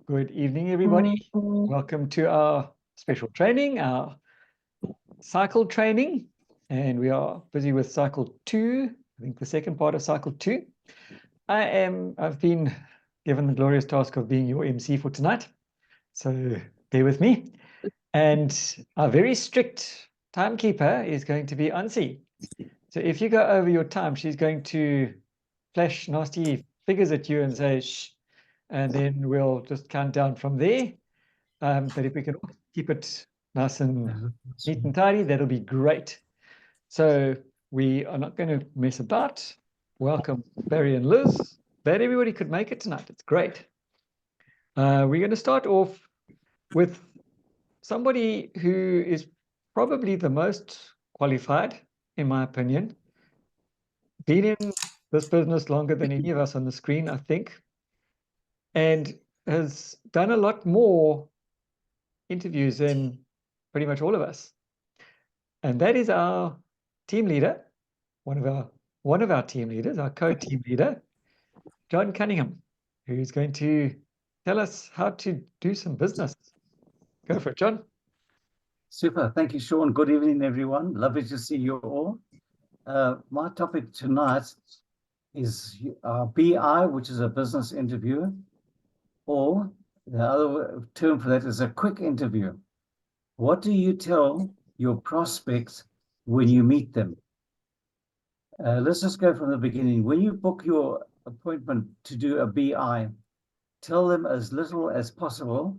Good evening, everybody. Welcome to our special training, our cycle training. And we are busy with cycle 2, I think the second part of cycle 2. I've been given the glorious task of being your MC for tonight. So bear with me. And our very strict timekeeper is going to be Ansi. So if you go over your time, she's going to flash nasty figures at you and say, shh, and then we'll just count down from there. But if we can keep it nice and neat and tidy, that'll be great. So we are not going to mess about. Welcome, Barry and Liz. Glad everybody could make it tonight. It's great. We're going to start off with somebody who is probably the most qualified, in my opinion. Been in this business longer than any of us on the screen, I think, and has done a lot more interviews than pretty much all of us. And that is our team leader, one of our team leaders, our co-team leader, John Cunningham, who's going to tell us how to do some business. Go for it, John. Super. Thank you, Sean. Good evening, everyone. Lovely to see you all. My topic tonight is BI, which is a business interview, or the other term for that is a quick interview. What do you tell your prospects when you meet them? Let's just go from the beginning. When you book your appointment to do a BI, tell them as little as possible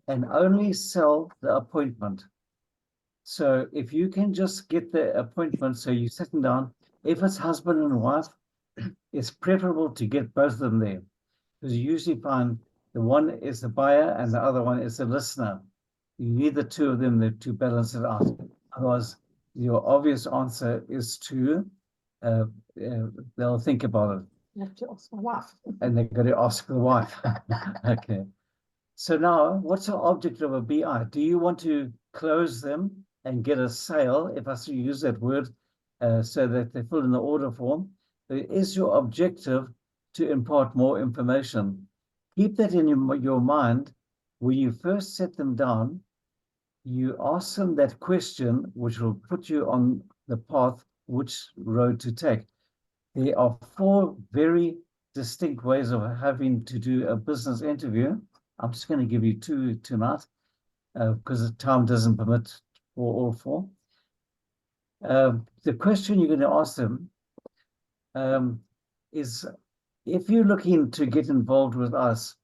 and only sell the appointment. So if you can just get the appointment, so you're sitting down, if it's husband and wife, it's preferable to get both of them there, because you usually find the one is the buyer and the other one is the listener. You need the two of them to balance it out. Otherwise, your obvious answer is to, they'll think about it. You have to ask my wife. And they're going to ask the wife. Okay. So now, what's the object of a BI? Do you want to close them and get a sale, if I use that word, so that they fill in the order form? Is your objective to impart more information? Keep that in your mind. When you first set them down, you ask them that question, which will put you on the path, which road to take. There are 4 very distinct ways of having to do a business interview. I'm just going to give you 2 tonight, because the time doesn't permit for all 4. The question you're going to ask them is, if you're looking to get involved with us,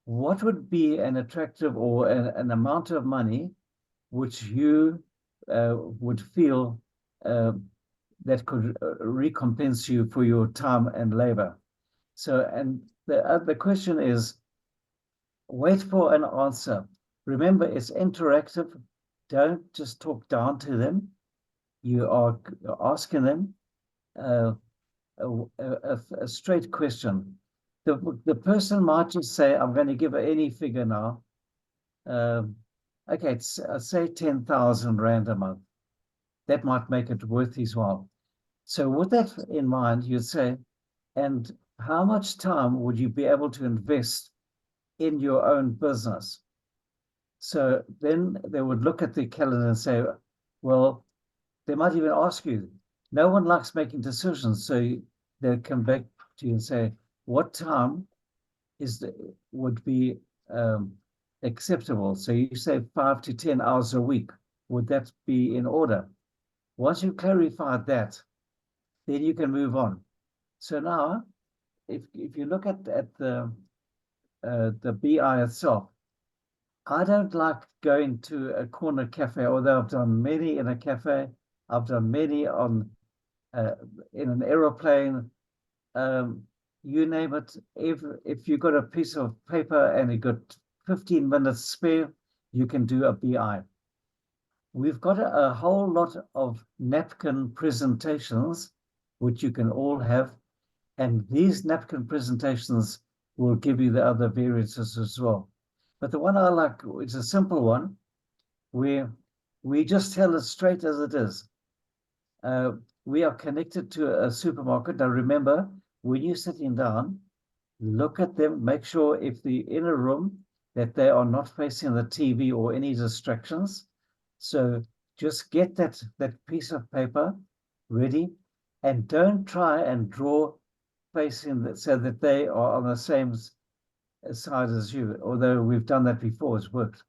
what would be an attractive or an amount of money which you would feel that could recompense you for your time and labor? So, and the question is, wait for an answer. Remember, it's interactive. Don't just talk down to them. You are asking them a straight question. The person might just say, I'm going to give her any figure now. Okay, say 10,000 Rand a month. That might make it worth his while. So with that in mind, you'd say, and how much time would you be able to invest in your own business? So then they would look at the calendar and say, well, they might even ask you, no one likes making decisions. So they'll come back to you and say, what time would be acceptable? So you say 5 to 10 hours a week. Would that be in order? Once you've clarified that, then you can move on. So now, if you look at the BI itself, I don't like going to a corner cafe, although I've done many in a cafe. I've done many on in an aeroplane. You name it. If you've got a piece of paper and you've got 15 minutes spare, you can do a BI. We've got a whole lot of napkin presentations, which you can all have. And these napkin presentations will give you the other variances as well. But the one I like is a simple one, where we just tell it straight as it is. We are connected to a supermarket. Now remember, when you're sitting down, look at them, make sure if they're in a room, that they are not facing the TV or any distractions. So just get that piece of paper ready, and don't try and draw facing that so that they are on the same side as you, although we've done that before, it's worked.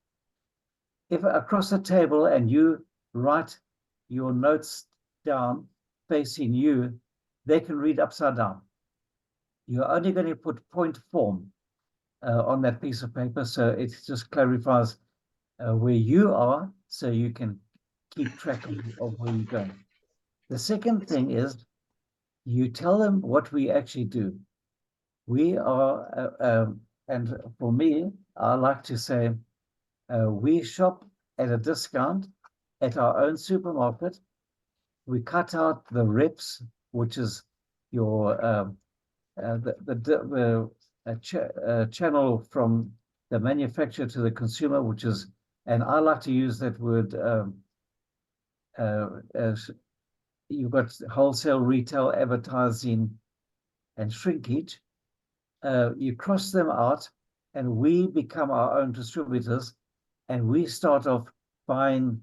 If across the table and you write your notes down facing you, they can read upside down. You're only going to put point form on that piece of paper, so it just clarifies where you are, so you can keep track of where you're going. The second thing is you tell them what we actually do. We are, and for me, I like to say, we shop at a discount at our own supermarket. We cut out the reps, which is your channel from the manufacturer to the consumer, which is, and I like to use that word, as you've got wholesale, retail, advertising, and shrinkage. You cross them out, and we become our own distributors, and we start off buying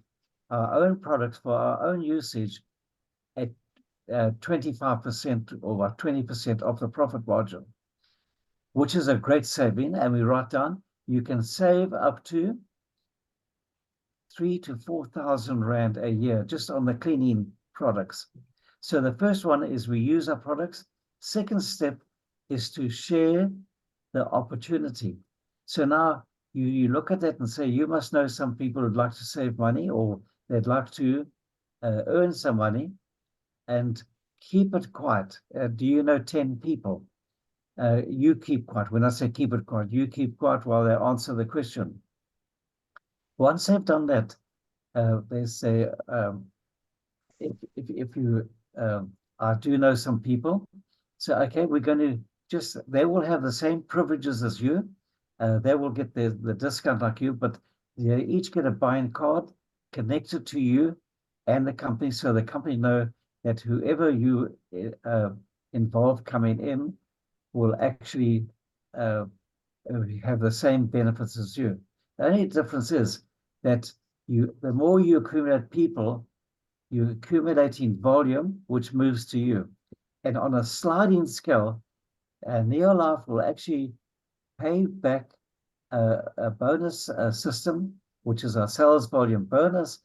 our own products for our own usage at 25% or about 20% of the profit margin, which is a great saving. And we write down, you can save up to 3,000 to 4,000 Rand a year just on the cleaning products. So the first one is we use our products. Second step is to share the opportunity. So now you look at that and say, you must know some people who'd like to save money, or they'd like to earn some money, and keep it quiet. Do you know 10 people? You keep quiet. When I say keep it quiet, you keep quiet while they answer the question. Once they've done that, they say, if you, I do know some people. So, okay, we're going to just, they will have the same privileges as you. They will get the discount like you, but they each get a buying card connected to you and the company. So the company know that whoever you involve coming in will actually have the same benefits as you. The only difference is that the more you accumulate people, you're accumulating volume, which moves to you. And on a sliding scale, Neolife will actually pay back a bonus system, which is our sales volume bonus,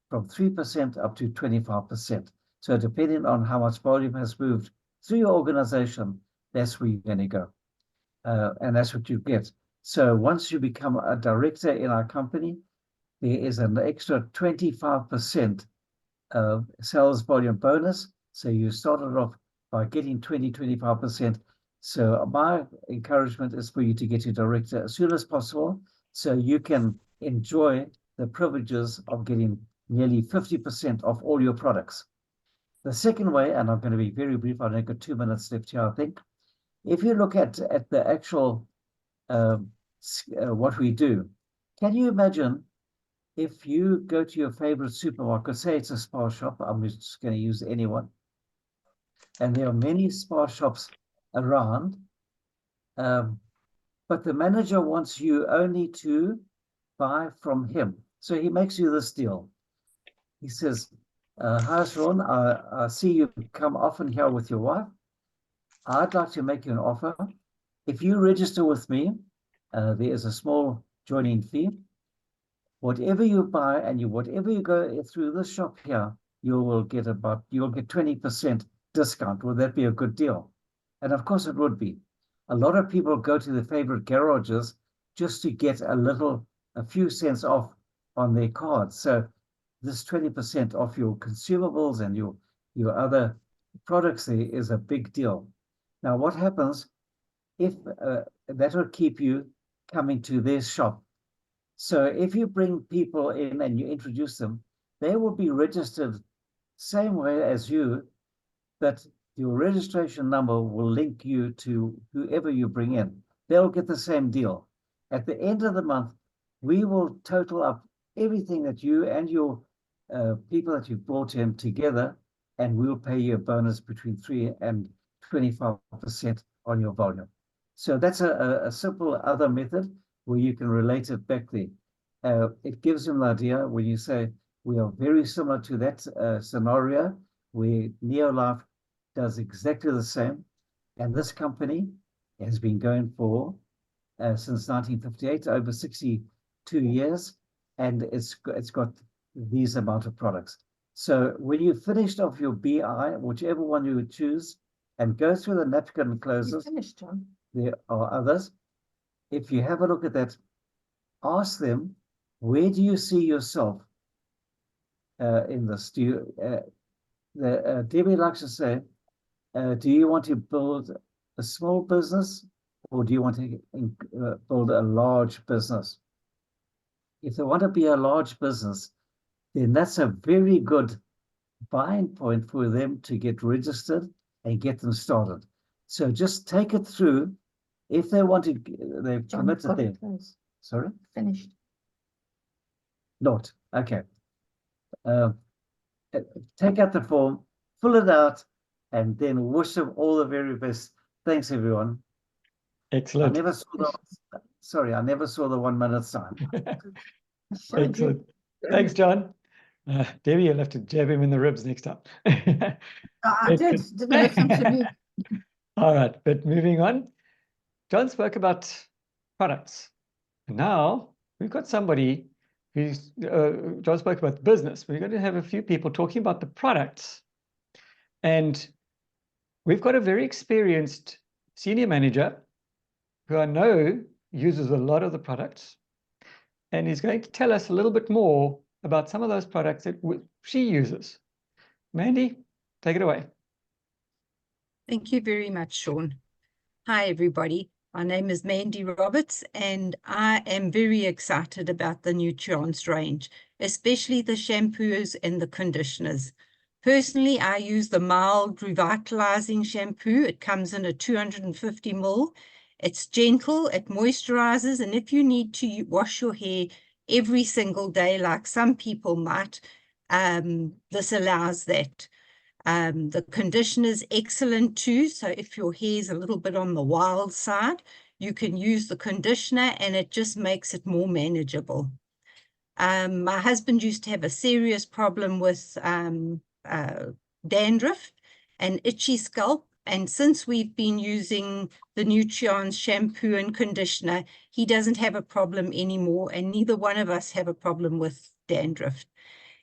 from 3% up to 25%. So depending on how much volume has moved through your organization, that's where you're going to go. And that's what you get. So once you become a director in our company, there is an extra 25% sales volume bonus. So you started off by getting 25%. So my encouragement is for you to get your director as soon as possible, so you can enjoy the privileges of getting nearly 50% off all your products. The second way, and I'm going to be very brief, I've only got 2 minutes left here, I think. If you look at the actual what we do, can you imagine if you go to your favorite supermarket, say it's a Spar shop, I'm just going to use anyone, and there are many Spar shops around, but the manager wants you only to buy from him. So he makes you this deal. He says, hi, Sean, I see you come often here with your wife. I'd like to make you an offer. If you register with me, there is a small joining fee. Whatever you buy and whatever you go through this shop here, you'll get 20% discount. Would that be a good deal? And of course it would be. A lot of people go to their favorite garages just to get a few cents off on their cards. So this 20% off your consumables and your other products there is a big deal. Now, what happens if that will keep you coming to their shop? So if you bring people in and you introduce them, they will be registered same way as you, but your registration number will link you to whoever you bring in. They'll get the same deal. At the end of the month, we will total up everything that you and your people that you've brought in together, and we'll pay you a bonus between 3 and 25% on your volume. So that's a simple other method. where you can relate it back there. It gives them an idea when you say we are very similar to that scenario where Neolife does exactly the same. And this company has been going for since 1958, over 62 years, and it's got these amount of products. So when you finished off your BI, whichever one you would choose, and go through the napkin closes, finished, John. there are others. If you have a look at that, ask them, where do you see yourself in this? Do you, Debbie likes to say, do you want to build a small business, or do you want to build a large business? If they want to be a large business, then that's a very good buying point for them to get registered and get them started. So just take it through. If they want to, they've committed there. Sorry? Finished. Not. Okay. Take out the form, fill it out, and then wish them all the very best. Thanks, everyone. Excellent. I never saw the 1 minute sign. Excellent. Thanks, John. Debbie, you'll have to jab him in the ribs next time. I didn't listen to me. All right, but moving on. John spoke about products. And now we've got somebody who's, John spoke about business. We're going to have a few people talking about the products. And we've got a very experienced senior manager who I know uses a lot of the products. And he's going to tell us a little bit more about some of those products that she uses. Mandy, take it away. Thank you very much, Sean. Hi, everybody. My name is Mandy Roberts, and I am very excited about the Nutrients range, especially the shampoos and the conditioners. Personally, I use the mild revitalizing shampoo. It comes in a 250 ml. It's gentle, it moisturizes, and if you need to wash your hair every single day, like some people might, this allows that. The conditioner is excellent too. So if your hair is a little bit on the wild side, you can use the conditioner and it just makes it more manageable. My husband used to have a serious problem with dandruff and itchy scalp. And since we've been using the Nutrients shampoo and conditioner, he doesn't have a problem anymore. And neither one of us have a problem with dandruff.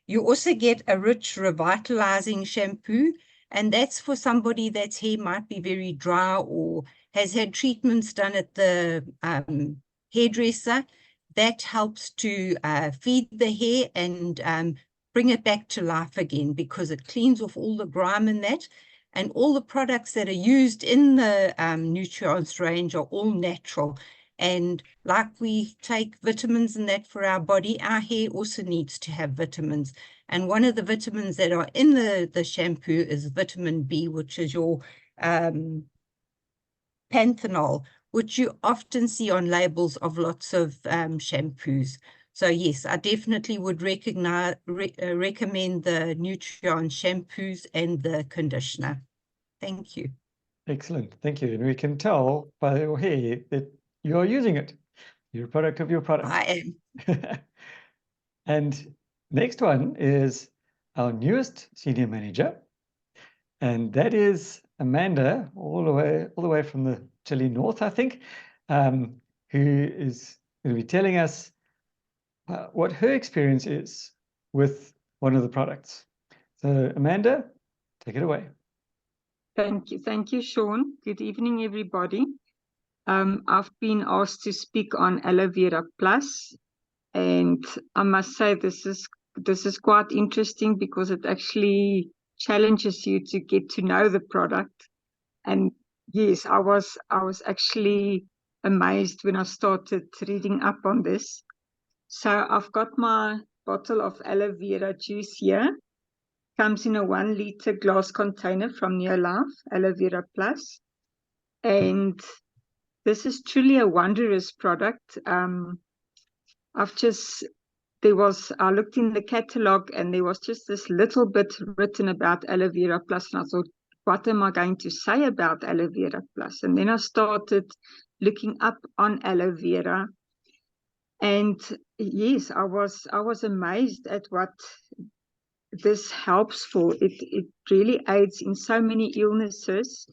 You also get a rich revitalizing shampoo, and that's for somebody that's hair might be very dry or has had treatments done at the hairdresser. That helps to feed the hair and bring it back to life again, because it cleans off all the grime in that. And all the products that are used in the Nutrients range are all natural. And like we take vitamins and that for our body, our hair also needs to have vitamins. And one of the vitamins that are in the shampoo is vitamin B, which is your panthenol, which you often see on labels of lots of shampoos. So yes, I definitely would recommend the Nutrients shampoos and the conditioner. Thank you. Excellent. Thank you. And we can tell by your hair that you are using it. You're a product of your product. I am. And next one is our newest senior manager. And that is Amanda, all the way from the Chile North, I think, who is going to be telling us what her experience is with one of the products. So Amanda, take it away. Thank you, Sean. Good evening, everybody. I've been asked to speak on Aloe Vera Plus, and I must say this is quite interesting because it actually challenges you to get to know the product. And yes, I was actually amazed when I started reading up on this. So I've got my bottle of aloe vera juice here. Comes in a 1 liter glass container from Neolife, Aloe Vera Plus. And this is truly a wondrous product. I looked in the catalog and there was just this little bit written about Aloe Vera Plus, and I thought, what am I going to say about Aloe Vera Plus? And then I started looking up on aloe vera, And yes, I was amazed at what this helps for. It really aids in so many illnesses.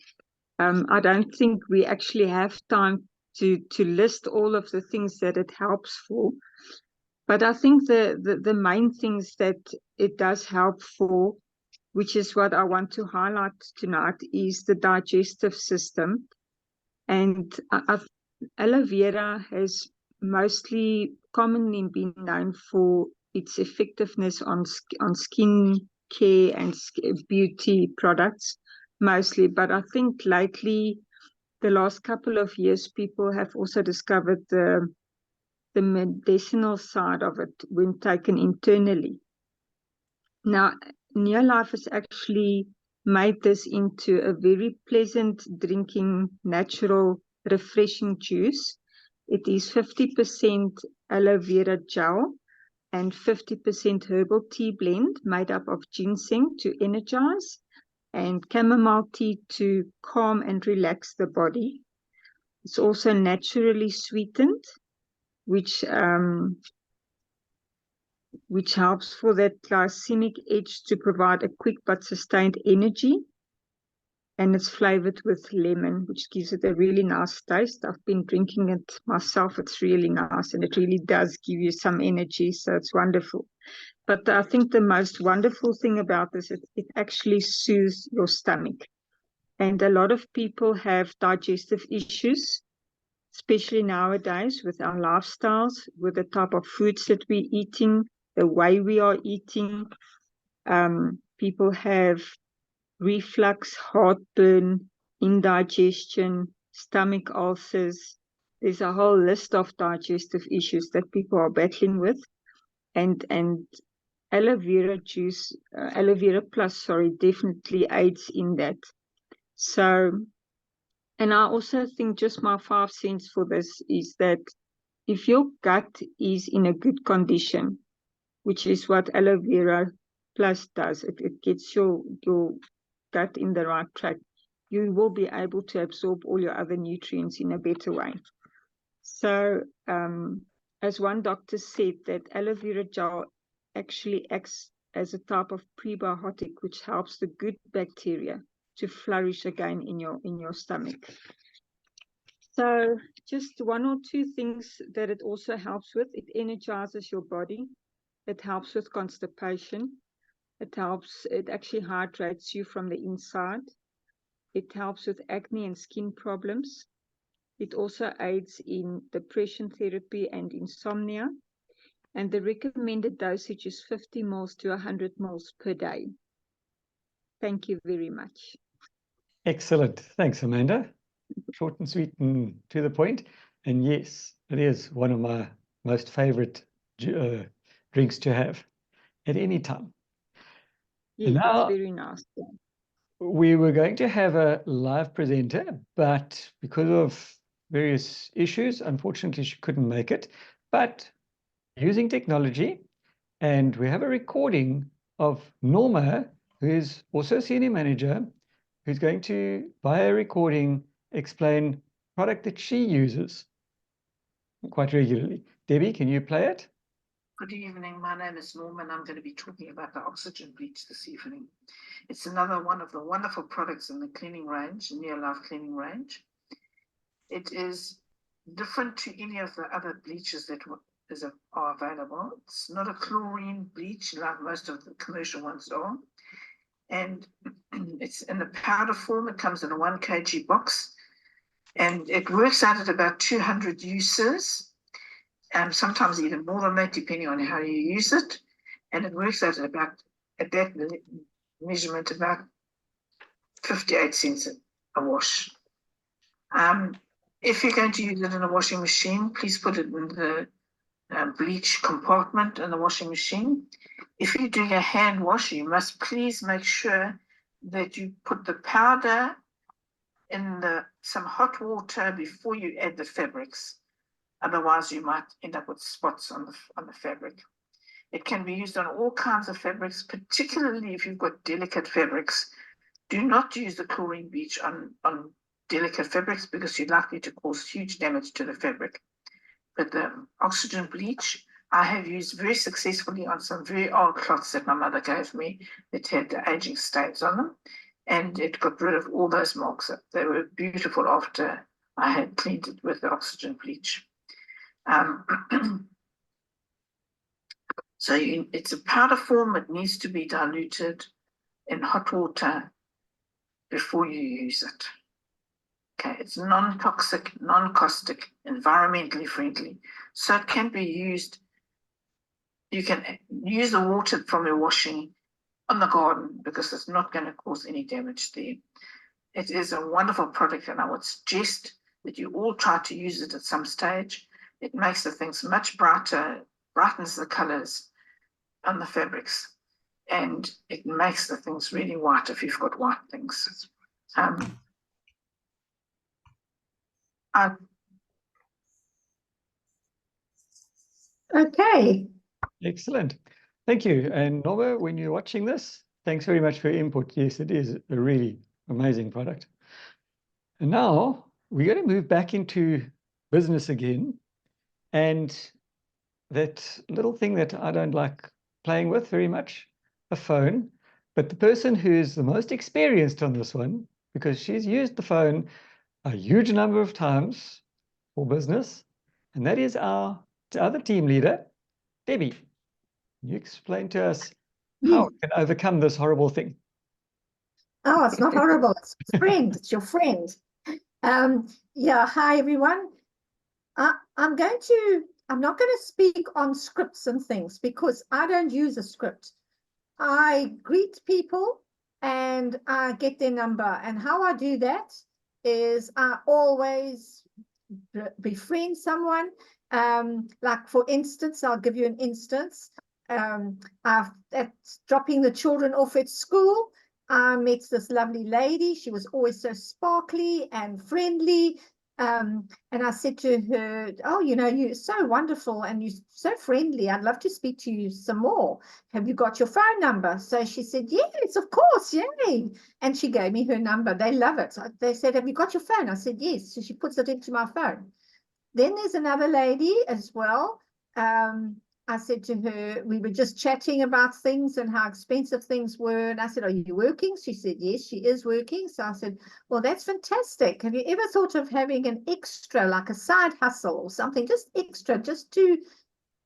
I don't think we actually have time to list all of the things that it helps for. But I think the main things that it does help for, which is what I want to highlight tonight, is the digestive system. And aloe vera has mostly commonly been known for its effectiveness on skin care and beauty products mostly. But I think lately, the last couple of years, people have also discovered the medicinal side of it when taken internally. Now, Neolife has actually made this into a very pleasant drinking, natural, refreshing juice. It is 50% aloe vera gel and 50% herbal tea blend made up of ginseng to energize and chamomile tea to calm and relax the body. It's also naturally sweetened, which helps for that glycemic edge to provide a quick but sustained energy. And it's flavored with lemon, which gives it a really nice taste. I've been drinking it myself. It's really nice, and it really does give you some energy. So it's wonderful. But I think the most wonderful thing about this is it actually soothes your stomach. And a lot of people have digestive issues, especially nowadays with our lifestyles, with the type of foods that we're eating, the way we are eating. People have reflux, heartburn, indigestion, stomach ulcers. There's a whole list of digestive issues that people are battling with. And aloe vera juice, aloe vera plus, definitely aids in that. So, and I also think just my 5 cents for this is that if your gut is in a good condition, which is what aloe vera plus does, it gets your gut in the right track, you will be able to absorb all your other nutrients in a better way. So, as one doctor said, that aloe vera gel actually acts as a type of prebiotic, which helps the good bacteria to flourish again in your stomach. So just 1 or 2 things that it also helps with. It energizes your body. It helps with constipation. It actually hydrates you from the inside. It helps with acne and skin problems. It also aids in depression therapy and insomnia. And the recommended dosage is 50 ml to 100 ml per day. Thank you very much. Excellent. Thanks, Amanda. Short and sweet and to the point. And yes, it is one of my most favorite drinks to have at any time. Yes, now, it's very nice. We were going to have a live presenter, but because of various issues, unfortunately, she couldn't make it. But using technology, and we have a recording of Norma, who is also a senior manager, who's going to, via recording, explain product that she uses quite regularly. Debbie, can you play it? Good evening. My name is Norma, and I'm going to be talking about the Oxygen Bleach this evening. It's another one of the wonderful products in the cleaning range, Neolife cleaning range. It is different to any of the other bleaches that are available. It's not a chlorine bleach like most of the commercial ones are. And it's in the powder form. It comes in a 1 kg box. And it works out at about 200 uses. Sometimes even more than that, depending on how you use it. And it works out at that measurement, about 58 cents a wash. If you're going to use it in a washing machine, please put it in the bleach compartment in the washing machine. If you're doing a hand wash, you must please make sure that you put the powder in some hot water before you add the fabrics. Otherwise, you might end up with spots on the fabric. It can be used on all kinds of fabrics, particularly if you've got delicate fabrics. Do not use the chlorine bleach on delicate fabrics because you're likely to cause huge damage to the fabric. but the oxygen bleach I have used very successfully on some very old cloths that my mother gave me that had the aging stains on them, and it got rid of all those marks. They were beautiful after I had cleaned it with the oxygen bleach. So it's a powder form. It needs to be diluted in hot water before you use it. Okay, it's non-toxic, non-caustic, environmentally friendly. So it can be used. You can use the water from your washing on the garden because it's not going to cause any damage there. It is a wonderful product, and I would suggest that you all try to use it at some stage. It makes the things much brighter, brightens the colors on the fabrics, and it makes the things really white if you've got white things. Okay. Excellent. Thank you. And Norma, when you're watching this, thanks very much for your input. Yes, it is a really amazing product. And now we're going to move back into business again. And that little thing that I don't like playing with very much, a phone. But the person who's the most experienced on this one, because she's used the phone a huge number of times for business, and that is our other team leader, Debbie. Can you explain to us how we can overcome this horrible thing? Oh, it's not horrible. It's a friend. It's your friend. Yeah. Hi, everyone. I'm not going to speak on scripts and things because I don't use a script. I greet people and I get their number. And how I do that is I always befriend someone. Like for instance, I'll give you an instance. At dropping the children off at school, I met this lovely lady. She was always so sparkly and friendly. And I said to her, oh, you know, you're so wonderful and you're so friendly. I'd love to speak to you some more. Have you got your phone number? So she said, yes, of course, yay. And she gave me her number. They love it. So they said, have you got your phone? I said, yes. So she puts it into my phone. Then there's another lady as well. I said to her, we were just chatting about things and how expensive things were. And I said, are you working? She said, yes, she is working. So I said, well, that's fantastic. Have you ever thought of having an extra, like a side hustle or something, just extra,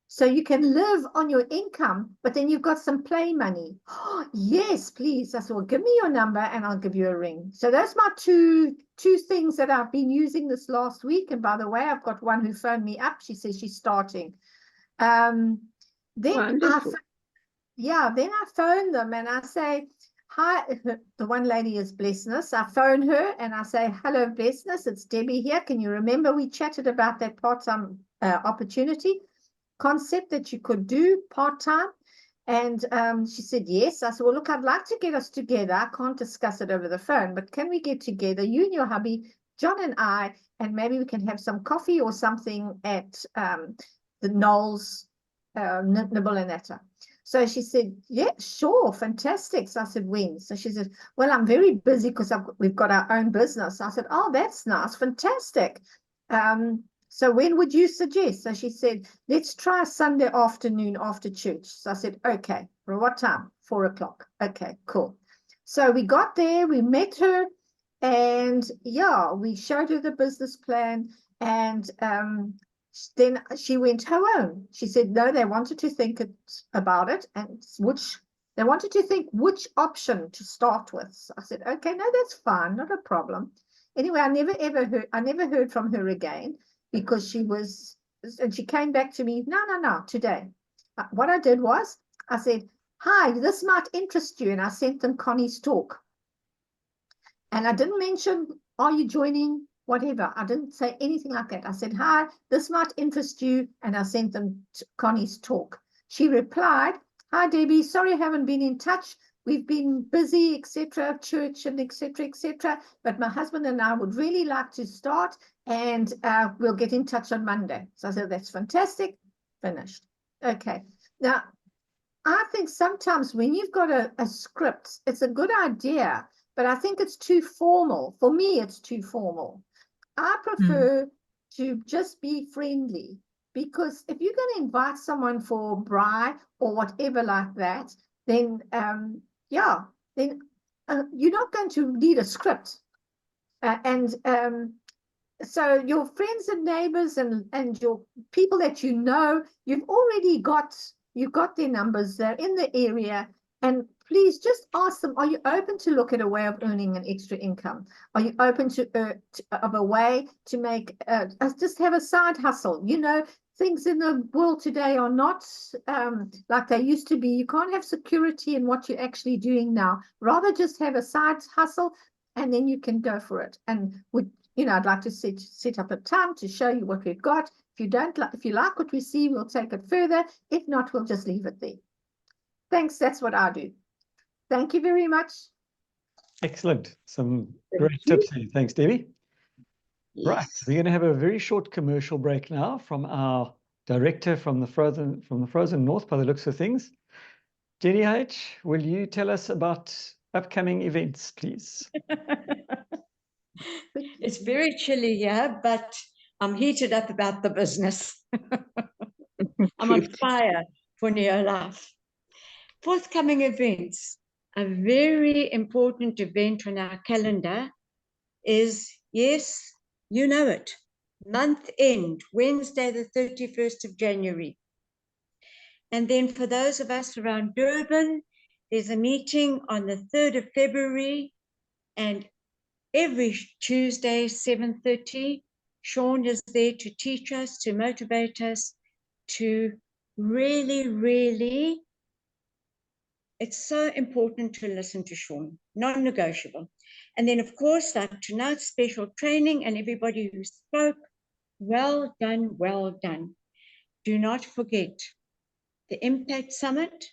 so you can live on your income, but then you've got some play money? Oh, yes, please. I said, well, give me your number and I'll give you a ring. So those are my two things that I've been using this last week. And by the way, I've got one who phoned me up. She says she's starting. Then Wonderful. then I phone them and I say, hi, the one lady is Blessness. I phone her and I say, hello, Blessness, it's Debbie here. Can you remember we chatted about that part-time opportunity concept that you could do part-time? And she said, yes. I said, well, look, I'd like to get us together. I can't discuss it over the phone, but can we get together, you and your hubby, John and I, and maybe we can have some coffee or something at the Knowles, Nibble and Natter. So she said, yeah, sure, fantastic. So I said, when? So she said, well, I'm very busy because we've got our own business. I said, oh, that's nice, fantastic. So when would you suggest? So she said, let's try Sunday afternoon after church. So I said, okay, for what time? 4 o'clock. Okay, cool. So we got there, we met her, and yeah, we showed her the business plan, and then she went home. She said, no, they wanted to think about it, and they wanted to think which option to start with. So I said, okay, no, that's fine, not a problem. Anyway, I never heard from her again because she came back to me, no, today. What I did was, I said, hi, this might interest you, and I sent them Connie's talk. And I didn't mention, are you joining? Whatever. I didn't say anything like that. I said, hi, this might interest you. And I sent them Connie's talk. She replied, hi, Debbie, sorry I haven't been in touch. We've been busy, etc., church and etc., but my husband and I would really like to start, and we'll get in touch on Monday. So I said, that's fantastic. Finished. Okay. Now, I think sometimes when you've got a script, it's a good idea, but I think it's too formal. For me, it's too formal. I prefer to just be friendly. because if you're going to invite someone for braai or whatever like that, then yeah, then you're not going to need a script. So your friends and neighbors and your people that you know, you've got their numbers, they're in the area, and please just ask them, are you open to look at a way of earning an extra income? Are you open to of a way to make just have a side hustle? You know, things in the world today are not like they used to be. You can't have security in what you're actually doing now. Rather just have a side hustle, and then you can go for it. And I'd like to set up a time to show you what we've got. If you like what we see, we'll take it further. If not, we'll just leave it there. Thanks. That's what I do. Thank you very much. Excellent. Some great tips here. Thanks, Debbie. Right, Yes. we're going to have a very short commercial break now from our director from the Frozen North, by the looks of things. Jenny H, will you tell us about upcoming events, please? It's very chilly here, but I'm heated up about the business. I'm on fire for Neolife. Forthcoming events. A very important event on our calendar is, yes, you know it, month end, Wednesday, the 31st of January. And then for those of us around Durban, there's a meeting on the 3rd of February, and every Tuesday, 7:30, Sean is there to teach us, to motivate us, to really, it's so important to listen to Sean, non-negotiable. And then, of course, like tonight's special training, and everybody who spoke, well done, well done. Do not forget the Impact Summit,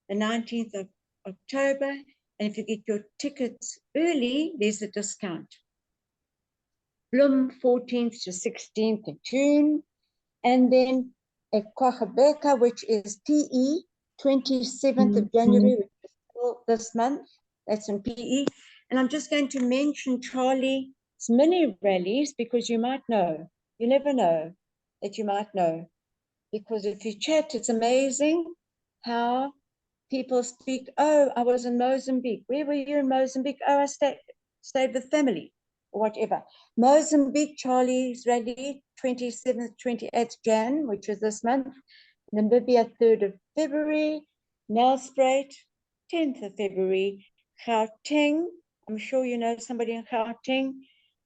the 19th of October, and if you get your tickets early, there's a discount. Bloem, 14th to 16th of June, and then at Kwagabeka, which is PE, 27th of January, which is still this month, that's in PE. And I'm just going to mention Charlie's mini rallies, because you might know, you never know that you might know, because if you chat, it's amazing how people speak. Oh, I was in Mozambique. Where were you in Mozambique? Oh, I stayed with family, or whatever. Mozambique, Charlie's rally, 27th, 28th Jan, which is this month. Namibia, 3rd of February. Nelspruit, 10th of February. Gauteng, I'm sure you know somebody in Gauteng,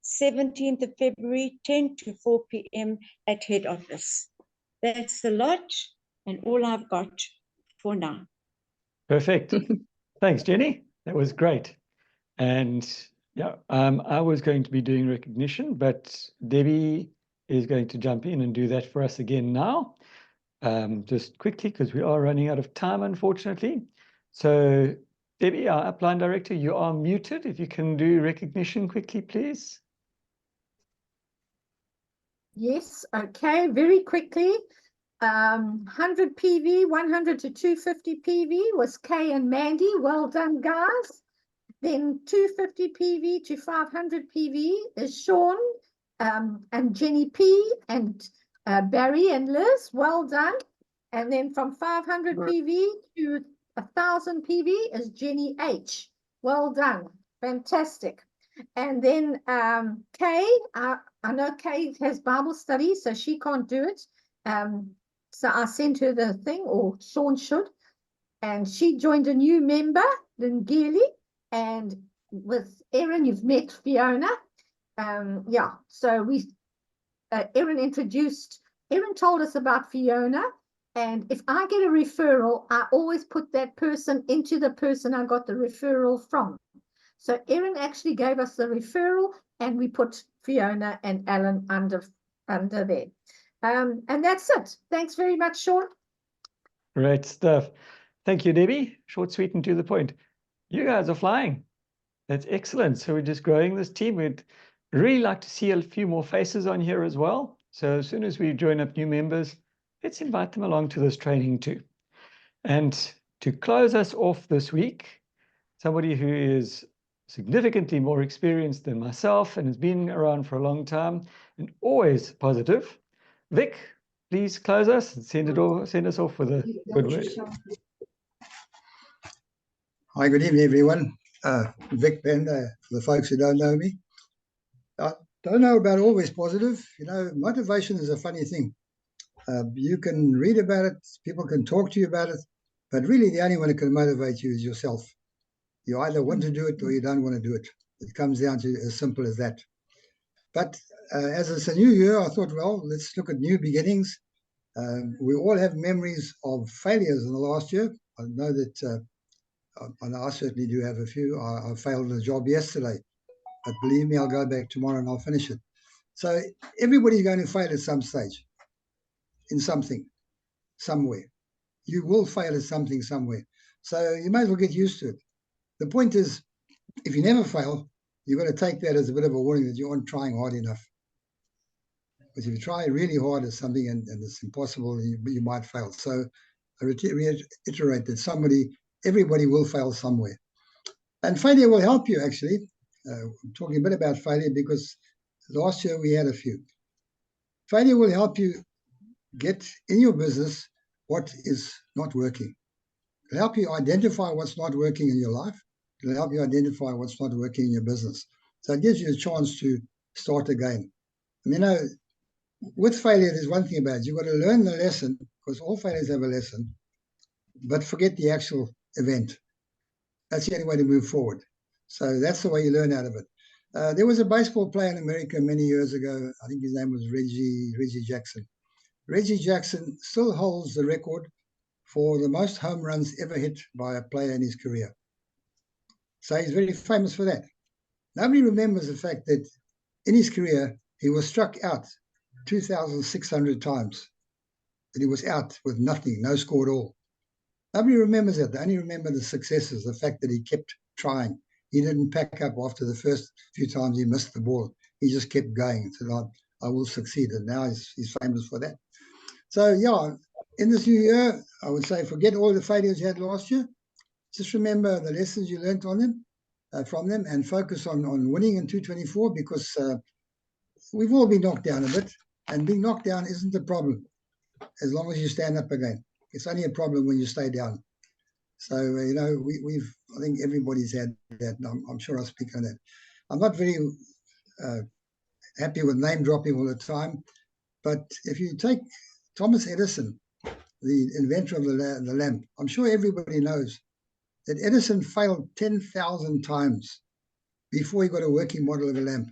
17th of February, 10 to 4 p.m. at head office. That's the lot and all I've got for now. Perfect. Thanks, Jenny. That was great. And yeah, I was going to be doing recognition, but Debbie is going to jump in and do that for us again now. Just quickly, because we are running out of time, unfortunately. So Debbie, our upline director, you are muted. If you can do recognition quickly, please. Yes, okay, very quickly. 100 PV, 100 to 250 PV was Kay and Mandy. Well done, guys. Then 250 PV to 500 PV is Sean and Jenny P and Barry and Liz. Well done. And then from 500 PV to 1,000 PV is Jenny H. Well done. Fantastic. And then Kay, I know Kay has Bible study, so she can't do it. So I sent her the thing, or Sean should. And she joined a new member, Lingeli. And with Erin, you've met Fiona. Yeah, so Erin told us about Fiona. And if I get a referral, I always put that person into the person I got the referral from. So Erin actually gave us the referral, and we put Fiona and Alan under there. And that's it. Thanks very much, Sean. Great stuff. Thank you, Debbie. Short, sweet, and to the point. You guys are flying. That's excellent. So we're just growing this team. We'd really like to see a few more faces on here as well. So as soon as we join up new members, let's invite them along to this training too. And to close us off this week, somebody who is significantly more experienced than myself and has been around for a long time and always positive, Vic, please close us and send us off with a good word. Hi, good evening, everyone. Vic Bender, for the folks who don't know me. I don't know about always positive. You know, motivation is a funny thing. You can read about it, people can talk to you about it, but really the only one who can motivate you is yourself. You either want to do it or you don't want to do it. It comes down to as simple as that. But as it's a new year, I thought, well, let's look at new beginnings. We all have memories of failures in the last year. I know that I certainly do have a few. I failed in a job yesterday, but believe me, I'll go back tomorrow and I'll finish it. So everybody's going to fail at some stage, in something, somewhere. You will fail at something somewhere. So you may as well get used to it. The point is, if you never fail, you've got to take that as a bit of a warning that you aren't trying hard enough. Because if you try really hard at something and it's impossible, you might fail. So I reiterate that everybody will fail somewhere. And failure will help you, actually. I'm talking a bit about failure because last year we had a few. Failure will help you get in your business what is not working. It'll help you identify what's not working in your life. It'll help you identify what's not working in your business. So it gives you a chance to start again. And you know, with failure, there's one thing about it. You've got to learn the lesson, because all failures have a lesson, but forget the actual event. That's the only way to move forward. So that's the way you learn out of it. There was a baseball player in America many years ago. I think his name was Reggie Jackson. Reggie Jackson still holds the record for the most home runs ever hit by a player in his career. So he's very famous for that. Nobody remembers the fact that in his career, he was struck out 2,600 times. That he was out with nothing, no score at all. Nobody remembers that. They only remember the successes, the fact that he kept trying. He didn't pack up after the first few times he missed the ball. He just kept going and said, I will succeed. And now he's famous for that. So, yeah, in this new year, I would say forget all the failures you had last year. Just remember the lessons you learned on them, from them, and focus on winning in 2024, because we've all been knocked down a bit, and being knocked down isn't a problem as long as you stand up again. It's only a problem when you stay down. So, you know, I think everybody's had that, and I'm sure I'll speak on that. I'm not very happy with name dropping all the time, but if you take Thomas Edison, the inventor of the lamp, I'm sure everybody knows that Edison failed 10,000 times before he got a working model of a lamp.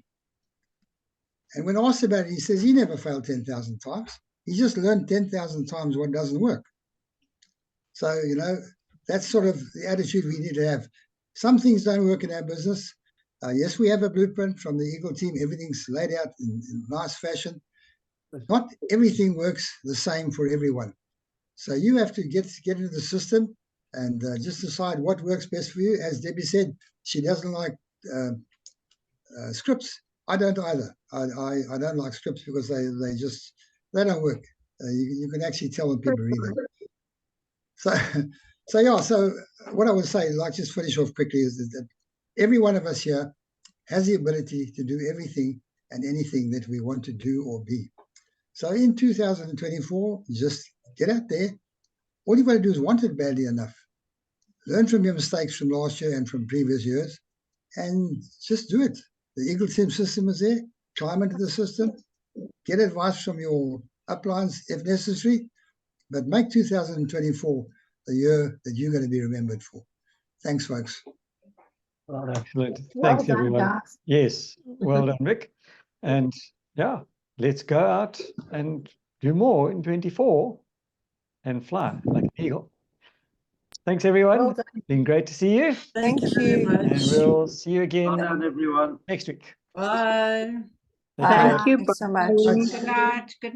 And when asked about it, he says he never failed 10,000 times. He just learned 10,000 times what doesn't work. So, you know, that's sort of the attitude we need to have. Some things don't work in our business. Yes, we have a blueprint from the Eagle team. Everything's laid out in nice fashion. Not everything works the same for everyone. So you have to get into the system and just decide what works best for you. As Debbie said, she doesn't like scripts. I don't either. I don't like scripts because they don't work. You can actually tell when people read them. So what I would say, like, just finish off quickly, is that every one of us here has the ability to do everything and anything that we want to do or be. So in 2024, just get out there. All you've got to do is want it badly enough. Learn from your mistakes from last year and from previous years, and just do it. The Eagle Team system is there. Climb into the system. Get advice from your uplines if necessary, but make 2024 the year that you're going to be remembered for. Thanks, folks. Well, excellent. Well Thanks, done, everyone. guys. Yes, well done, Vic. And yeah, let's go out and do more in 24 and fly like an eagle. Thanks, everyone. Well done. Been great to see you. Thank you very And much. we'll see you again everyone. next week. Bye. Take care. Thank you. Thanks so much. Bye. Good night. Good